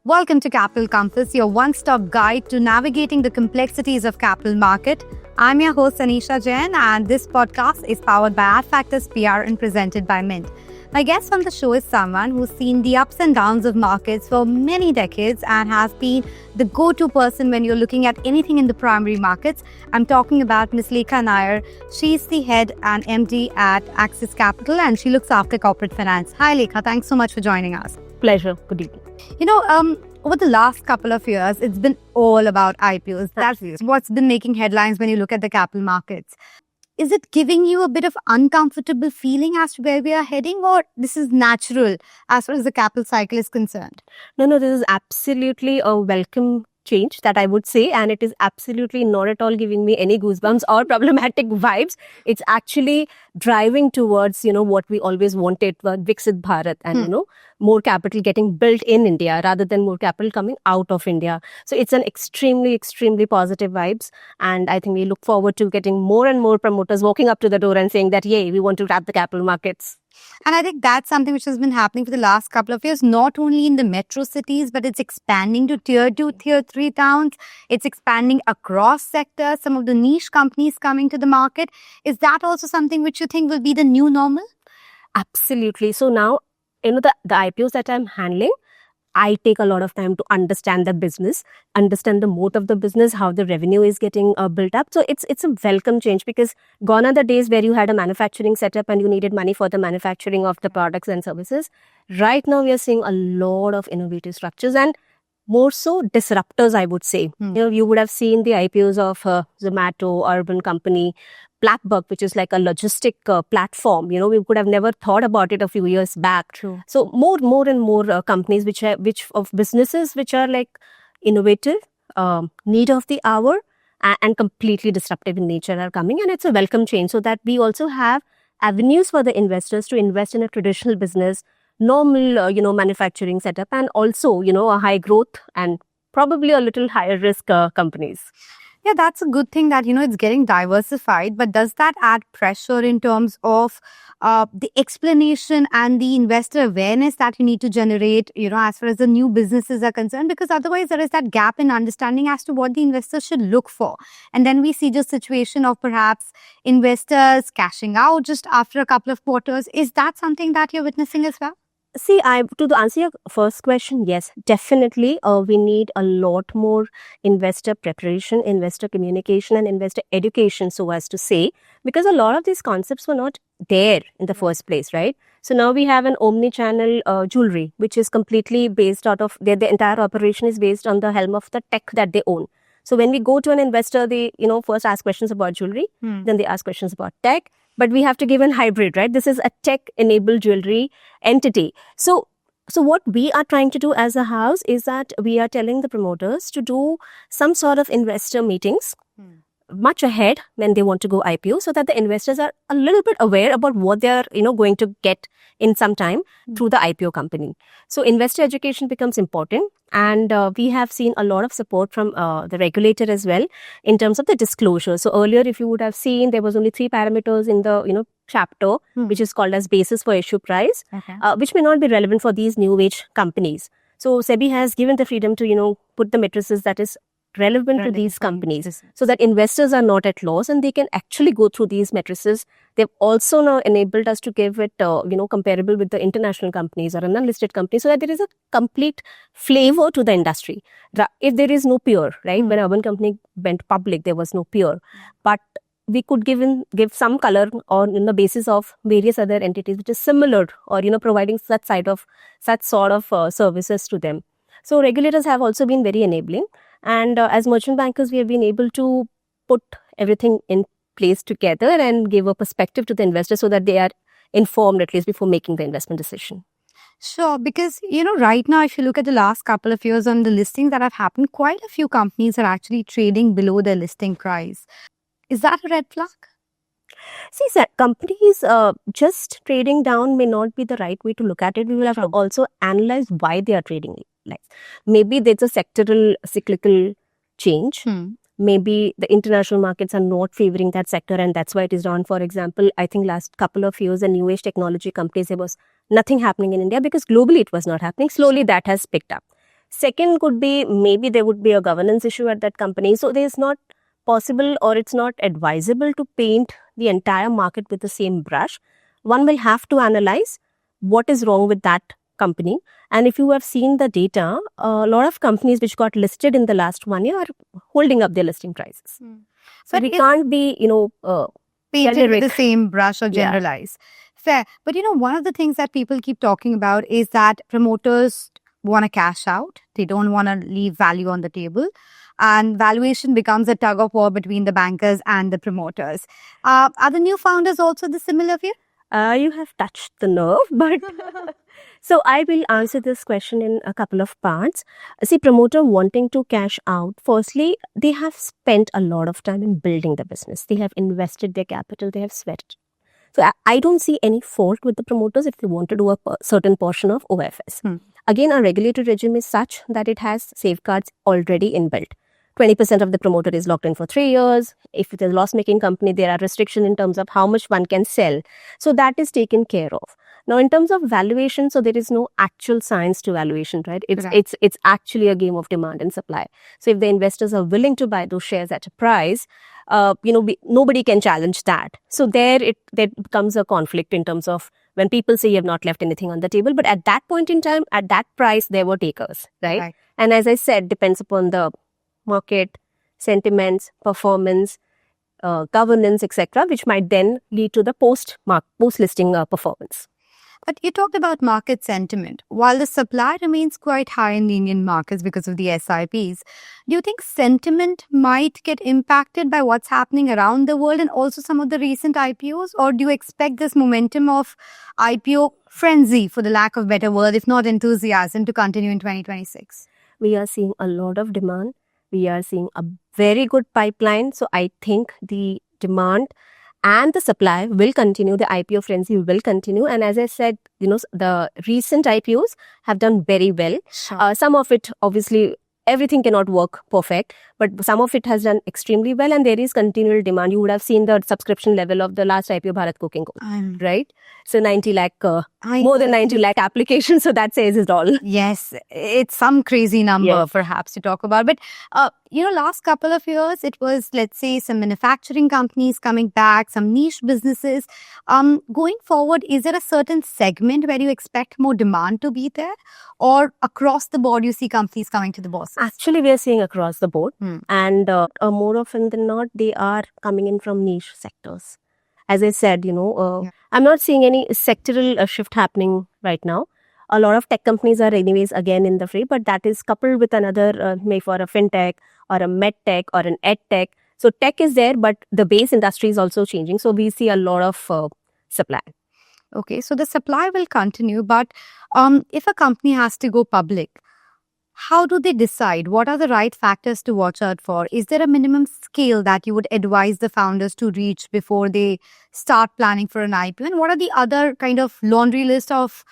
Welcome to Capital Compass, your one-stop guide to navigating the complexities of capital market. I'm your host Anisha Jain, and this podcast is powered by Adfactors PR and presented by Mint. My guest on the show is someone who's seen the ups and downs of markets for many decades and has been the go-to person when you're looking at anything in the primary markets. I'm talking about Ms. Lekha Nair. She's the head and MD at Axis Capital, and she looks after corporate finance. Hi, Lekha. Thanks so much for joining us. Pleasure. Good evening. Over the last couple of years, it's been all about IPOs. That's what's been making headlines when you look at the capital markets. Is it giving you a bit of uncomfortable feeling as to where we are heading, or this is natural as far as the capital cycle is concerned? No, this is absolutely a welcome change that I would say, and it is absolutely not at all giving me any goosebumps or problematic vibes. It's actually driving towards, what we always wanted, Viksit Bharat, and, more capital getting built in India rather than more capital coming out of India. So it's an extremely, extremely positive vibes. And I think we look forward to getting more and more promoters walking up to the door and saying that, yay, we want to tap the capital markets. And I think that's something which has been happening for the last couple of years, not only in the metro cities, but it's expanding to tier 2, tier 3 towns. It's expanding across sectors, some of the niche companies coming to the market. Is that also something which you think will be the new normal? Absolutely. So now, the IPOs that I'm handling, I take a lot of time to understand the business, understand the moat of the business, how the revenue is getting built up. So it's a welcome change, because gone are the days where you had a manufacturing setup and you needed money for the manufacturing of the products and services. Right now, we are seeing a lot of innovative structures and more so disruptors, I would say. You would have seen the IPOs of Zomato, Urban Company, BlackBuck, which is like a logistic platform. We could have never thought about it a few years back. True. So more and more companies which of businesses which are like innovative, need of the hour, and completely disruptive in nature are coming, and it's a welcome change, so that we also have avenues for the investors to invest in a traditional business, normal manufacturing setup, and also a high growth and probably a little higher risk companies. Yeah, that's a good thing that, it's getting diversified. But does that add pressure in terms of the explanation and the investor awareness that you need to generate, as far as the new businesses are concerned? Because otherwise there is that gap in understanding as to what the investors should look for. And then we see the situation of perhaps investors cashing out just after a couple of quarters. Is that something that you're witnessing as well? See, to answer your first question, yes, definitely. We need a lot more investor preparation, investor communication, and investor education, so as to say, because a lot of these concepts were not there in the first place, right? So now we have an omni-channel jewelry, which is completely based out of the entire operation is based on the helm of the tech that they own. So when we go to an investor, they first ask questions about jewelry, then they ask questions about tech. But we have to give an hybrid, right? This is a tech-enabled jewelry entity. So what we are trying to do as a house is that we are telling the promoters to do some sort of investor meetings much ahead when they want to go IPO, so that the investors are a little bit aware about what they are, going to get in some time through the IPO company. So investor education becomes important. And we have seen a lot of support from the regulator as well in terms of the disclosure. So earlier, if you would have seen, there was only 3 parameters in the chapter, which is called as basis for issue price, which may not be relevant for these new age companies. So SEBI has given the freedom to put the matrices that is relevant to these companies, so that investors are not at loss and they can actually go through these matrices. They've also now enabled us to give it, comparable with the international companies or an unlisted company, so that there is a complete flavor to the industry. If there is no peer, right? When Urban Company went public, there was no peer, but we could give some color on the basis of various other entities which is similar, or providing such sort of services to them. So regulators have also been very enabling. And as merchant bankers, we have been able to put everything in place together and give a perspective to the investors, so that they are informed at least before making the investment decision. Sure, because, right now, if you look at the last couple of years on the listings that have happened, quite a few companies are actually trading below their listing price. Is that a red flag? See, sir, companies just trading down may not be the right way to look at it. We will have to also analyze why they are trading less. Maybe there's a sectoral cyclical change. Maybe the international markets are not favoring that sector, and that's why it is down. For example, I think last couple of years, the new age technology companies, there was nothing happening in India because globally it was not happening. Slowly that has picked up. Second could be maybe there would be a governance issue at that company. So there's not possible or it's not advisable to paint the entire market with the same brush. One will have to analyze what is wrong with that company. And if you have seen the data, a lot of companies which got listed in the last 1 year are holding up their listing prices. So But we it's- can't be, painted with the generic. same brush or Yeah. generalize. Fair. But one of the things that people keep talking about is that promoters want to cash out. They don't want to leave value on the table. And valuation becomes a tug of war between the bankers and the promoters. Are the new founders also the similar view? You have touched the nerve, but so I will answer this question in a couple of parts. See, promoter wanting to cash out, firstly, they have spent a lot of time in building the business. They have invested their capital, they have sweated. So I don't see any fault with the promoters if they want to do a certain portion of OFS. Again, our regulatory regime is such that it has safeguards already inbuilt. 20% of the promoter is locked in for 3 years. If it is a loss-making company, there are restrictions in terms of how much one can sell. So that is taken care of. Now, in terms of valuation, so there is no actual science to valuation, right? It's actually a game of demand and supply. So if the investors are willing to buy those shares at a price, nobody can challenge that. So there becomes a conflict in terms of when people say you have not left anything on the table. But at that point in time, at that price, there were takers, right? And as I said, depends upon the market, sentiments, performance, governance, etc., which might then lead to the post-listing performance. But you talked about market sentiment. While the supply remains quite high in the Indian markets because of the SIPs, do you think sentiment might get impacted by what's happening around the world and also some of the recent IPOs? Or do you expect this momentum of IPO frenzy, for the lack of better word, if not enthusiasm, to continue in 2026? We are seeing a lot of demand. We are seeing a very good pipeline. So I think the demand and the supply will continue. The IPO frenzy will continue. And as I said, the recent IPOs have done very well. Sure. Some of it, obviously, everything cannot work perfect, but some of it has done extremely well and there is continual demand. You would have seen the subscription level of the last IPO, Bharat Cooking Coal, right? So 90 lakh, more than 90 lakh applications. So that says it all. Yes, it's some crazy number Yes. perhaps to talk about. But, last couple of years, it was, let's say, some manufacturing companies coming back, some niche businesses. Going forward, is there a certain segment where you expect more demand to be there? Or across the board, you see companies coming to the bosses? Actually, we are seeing across the board and more often than not, they are coming in from niche sectors. As I said, I'm not seeing any sectoral shift happening right now. A lot of tech companies are anyways again in the fray, but that is coupled with another, maybe for a fintech or a med tech or an ed tech. So tech is there, but the base industry is also changing. So we see a lot of supply. Okay, so the supply will continue, but if a company has to go public, how do they decide? What are the right factors to watch out for? Is there a minimum scale that you would advise the founders to reach before they start planning for an IPO? And what are the other kind of laundry list of,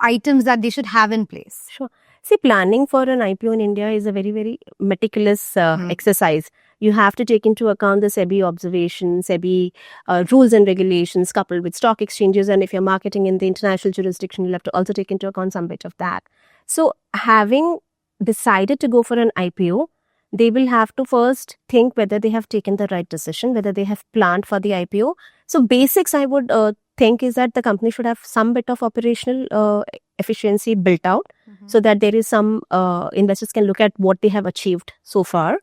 items that they should have in place? Sure. See, planning for an IPO in India is a very, very meticulous exercise. You have to take into account the SEBI observations, SEBI rules and regulations coupled with stock exchanges. And if you're marketing in the international jurisdiction, you'll have to also take into account some bit of that. So having decided to go for an IPO, they will have to first think whether they have taken the right decision, whether they have planned for the IPO. So basics I would think is that the company should have some bit of operational efficiency built out so that there is some investors can look at what they have achieved so far.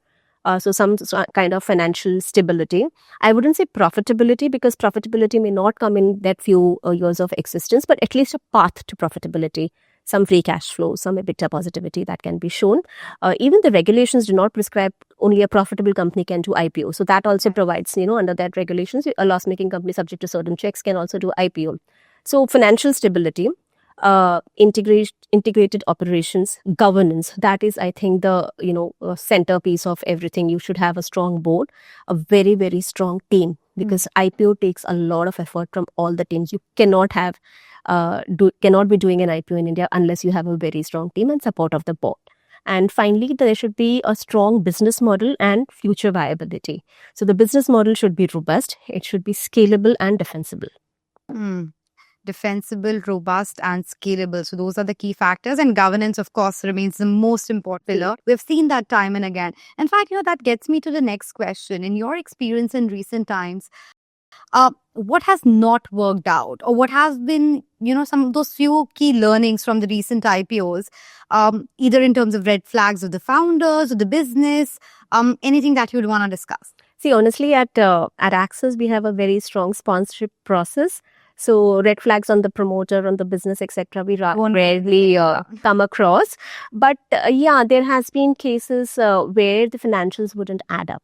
So some kind of financial stability. I wouldn't say profitability because profitability may not come in that few years of existence, but at least a path to profitability. Some free cash flow, some EBITDA positivity that can be shown. Even the regulations do not prescribe only a profitable company can do IPO. So that also provides, under that regulations, a loss-making company subject to certain checks can also do IPO. So financial stability, integrated operations, governance, that is, I think, the, centerpiece of everything. You should have a strong board, a very, very strong team because IPO takes a lot of effort from all the teams. You cannot have cannot be doing an IPO in India unless you have a very strong team and support of the board. And finally, there should be a strong business model and future viability. So the business model should be robust, it should be scalable and defensible. defensible, robust, and scalable. So those are the key factors. And governance, of course, remains the most important pillar. We've seen that time and again. In fact, that gets me to the next question. In your experience in recent times, what has not worked out, or what has been, some of those few key learnings from the recent IPOs, either in terms of red flags of the founders or the business, anything that you'd want to discuss? See, honestly, at Axis, we have a very strong sponsorship process. So red flags on the promoter, on the business, etc., we rarely come across. But there has been cases where the financials wouldn't add up.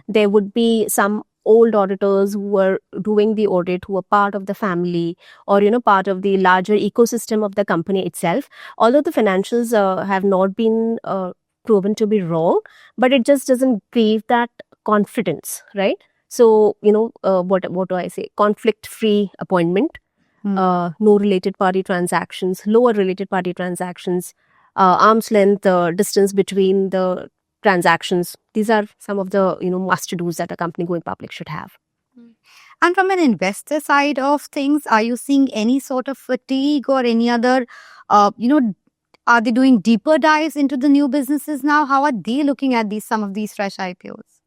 There would be some old auditors who were doing the audit, who were part of the family or, part of the larger ecosystem of the company itself. Although the financials have not been proven to be wrong, but it just doesn't give that confidence, right? So, what do I say? Conflict-free appointment, no related party transactions, lower related party transactions, arm's length distance between the transactions. These are some of the, must-dos that a company going public should have. And from an investor side of things, are you seeing any sort of fatigue or any other, are they doing deeper dives into the new businesses now? How are they looking at some of these fresh IPOs?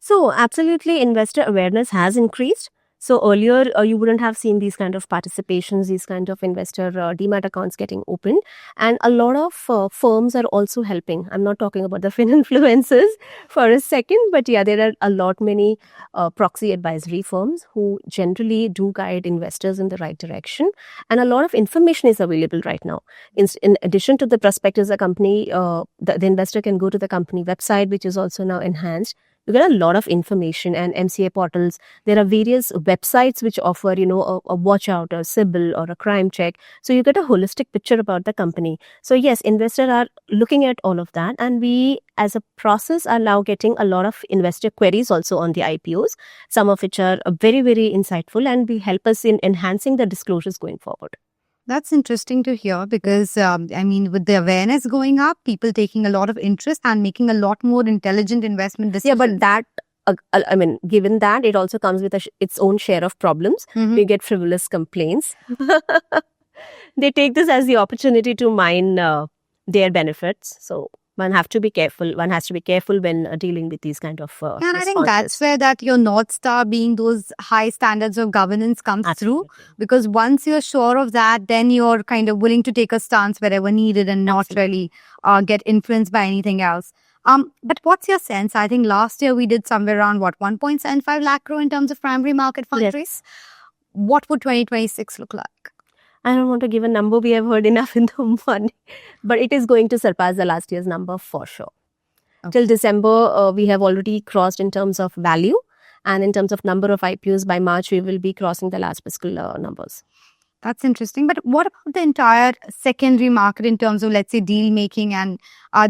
So absolutely, investor awareness has increased. So earlier, you wouldn't have seen these kind of participations, these kind of investor demat accounts getting opened. And a lot of firms are also helping. I'm not talking about the FinInfluencers for a second, but there are a lot many proxy advisory firms who generally do guide investors in the right direction. And a lot of information is available right now. In addition to the prospectus, the company, the investor can go to the company website, which is also now enhanced. You get a lot of information and MCA portals. There are various websites which offer, a watch out, a CIBIL or a crime check. So you get a holistic picture about the company. So yes, investors are looking at all of that. And we as a process are now getting a lot of investor queries also on the IPOs, some of which are very, very insightful and will help us in enhancing the disclosures going forward. That's interesting to hear because, with the awareness going up, people taking a lot of interest and making a lot more intelligent investment decisions. Yeah, but that, given that, it also comes with its own share of problems. Mm-hmm. We get frivolous complaints. They take this as the opportunity to mine their benefits. So one has to be careful. One has to be careful when dealing with these kind of and I think that's where that your North Star being those high standards of governance comes through. Because once you're sure of that, then you're kind of willing to take a stance wherever needed and not really get influenced by anything else. But what's your sense? I think last year we did somewhere around 1.75 lakh crore in terms of primary market fundraise. What would 2026 look like? I don't want to give a number. We have heard enough in the morning. But it is going to surpass the last year's number for sure. Okay. Till December, we have already crossed in terms of value. And in terms of number of IPOs, by March, we will be crossing the last fiscal numbers. That's interesting. But what about the entire secondary market in terms of, let's say, deal making and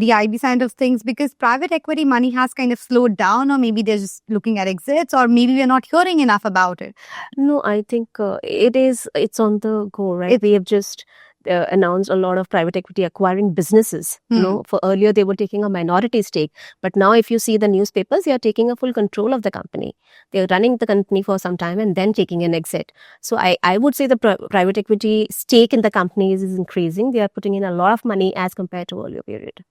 the IB side of things? Because private equity money has kind of slowed down, or maybe they're just looking at exits, or maybe we're not hearing enough about it. No, I think it's on the go, right? We have just announced a lot of private equity acquiring businesses. For earlier they were taking a minority stake, but now if you see the newspapers, they are taking a full control of the company. They're running the company for some time and then taking an exit. So I would say the private equity stake in the companies is increasing. They are putting in a lot of money as compared to earlier period.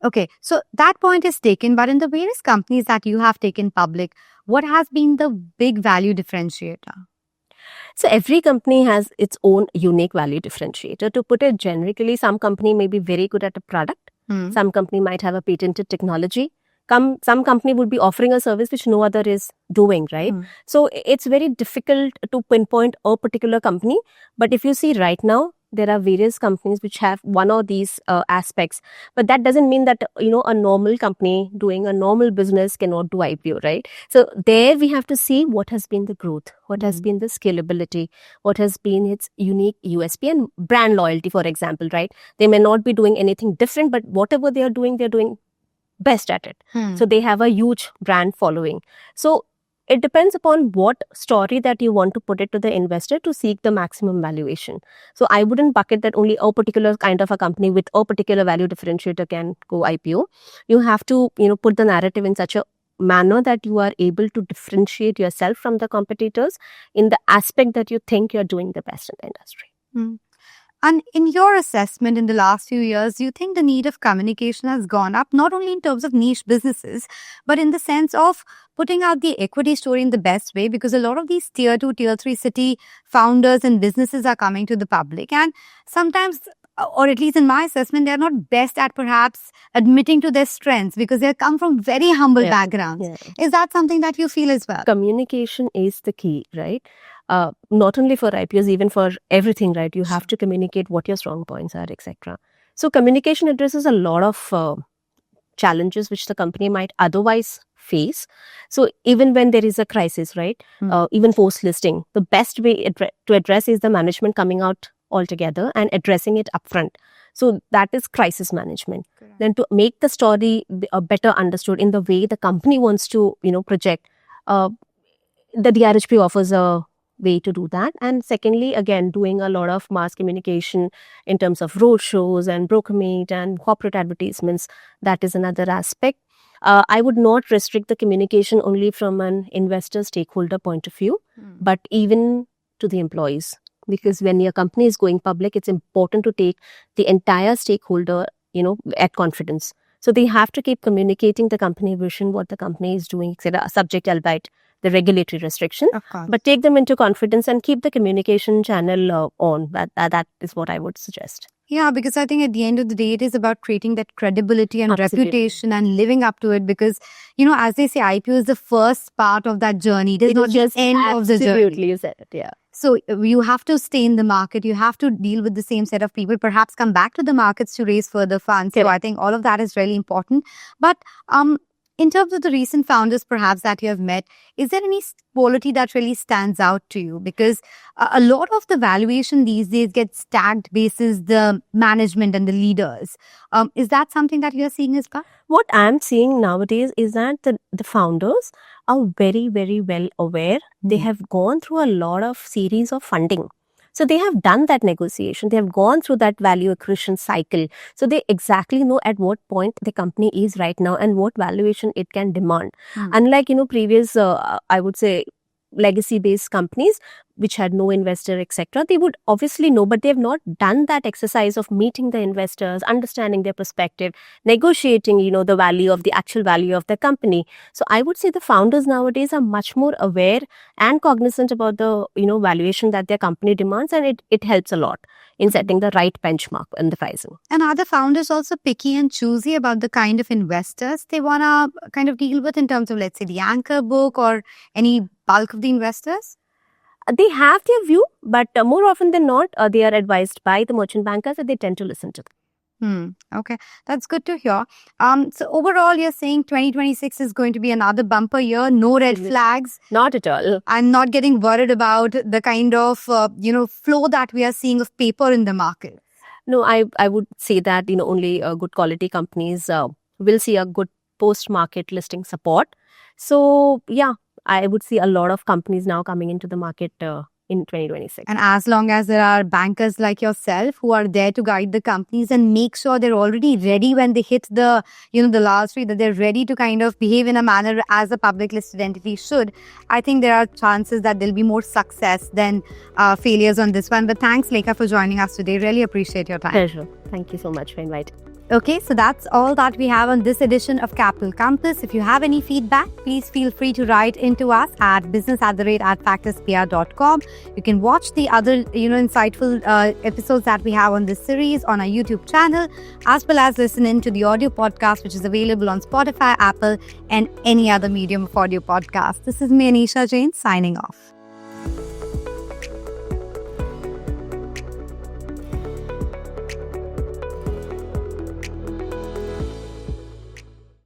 Okay, so that point is taken, but in the various companies that you have taken public, what has been the big value differentiator? So every company has its own unique value differentiator. To put it generically, some company may be very good at a product. Some company might have a patented technology. Some company would be offering a service which no other is doing, right? So it's very difficult to pinpoint a particular company. But if you see right now, there are various companies which have one of these aspects. But that doesn't mean that, a normal company doing a normal business cannot do IPO, right? So there we have to see what has been the growth, what has been the scalability, what has been its unique USP and brand loyalty, for example, right? They may not be doing anything different, but whatever they're doing best at it. So they have a huge brand following. So it depends upon what story that you want to put it to the investor to seek the maximum valuation. So I wouldn't bucket that only a particular kind of a company with a particular value differentiator can go IPO. You have to, put the narrative in such a manner that you are able to differentiate yourself from the competitors in the aspect that you think you're doing the best in the industry. And in your assessment in the last few years, do you think the need of communication has gone up, not only in terms of niche businesses, but in the sense of putting out the equity story in the best way? Because a lot of these tier 2, tier 3 city founders and businesses are coming to the public. And sometimes, or at least in my assessment, they're not best at perhaps admitting to their strengths because they come from very humble backgrounds. Is that something that you feel as well? Communication is the key, right? Not only for IPOs, even for everything, right? You have to communicate what your strong points are, etc. So communication addresses a lot of challenges which the company might otherwise face. So even when there is a crisis, right? Even post-listing, the best way to address is the management coming out altogether and addressing it upfront. So that is crisis management. Correct. Then to make the story better understood in the way the company wants to, project, the DRHP offers a way to do that. And secondly, again, doing a lot of mass communication in terms of roadshows and broker meet and corporate advertisements. That is another aspect. I would not restrict the communication only from an investor stakeholder point of view, but even to the employees. Because when your company is going public, it's important to take the entire stakeholder, at confidence. So they have to keep communicating the company vision, what the company is doing, etc., subject albeit the regulatory restriction. Of course. But take them into confidence and keep the communication channel on. That is what I would suggest. Yeah, because I think at the end of the day, it is about creating that credibility and reputation and living up to it. Because, as they say, IPO is the first part of that journey. It is not just end of the journey. Absolutely, you said it, yeah. So you have to stay in the market. You have to deal with the same set of people, perhaps come back to the markets to raise further funds. Correct. So I think all of that is really important. But in terms of the recent founders perhaps that you have met, is there any quality that really stands out to you? Because a lot of the valuation these days gets stacked basis the management and the leaders. Is that something that you're seeing as well? What I'm seeing nowadays is that the founders are very, very well aware. They have gone through a lot of series of funding. So they have done that negotiation. They have gone through that value accretion cycle. So they exactly know at what point the company is right now and what valuation it can demand. Unlike, previous, I would say, legacy-based companies which had no investor, etc., they would obviously know, but they have not done that exercise of meeting the investors, understanding their perspective, negotiating, the value of the actual value of the company. So I would say the founders nowadays are much more aware and cognizant about the, valuation that their company demands, and it helps a lot in setting the right benchmark in the pricing. And are the founders also picky and choosy about the kind of investors they want to kind of deal with in terms of, let's say, the anchor book or any bulk of the investors? They have their view, but more often than not, they are advised by the merchant bankers and they tend to listen to them. Okay, that's good to hear. So overall, you're saying 2026 is going to be another bumper year, no red flags. Not at all. I'm not getting worried about the kind of, flow that we are seeing of paper in the market. No, I would say that, only good quality companies will see a good post-market listing support. So, yeah, I would see a lot of companies now coming into the market in 2026. And as long as there are bankers like yourself who are there to guide the companies and make sure they're already ready when they hit the, the last three, that they're ready to kind of behave in a manner as a public listed entity should, I think there are chances that there'll be more success than failures on this one. But thanks, Lekha, for joining us today. Really appreciate your time. Pleasure. Thank you so much for inviting. Okay, so that's all that we have on this edition of Capital Compass. If you have any feedback, please feel free to write into us at business@factorspr.com. You can watch the other, insightful episodes that we have on this series on our YouTube channel, as well as listen in to the audio podcast, which is available on Spotify, Apple, and any other medium of audio podcast. This is me, Anisha Jain, signing off.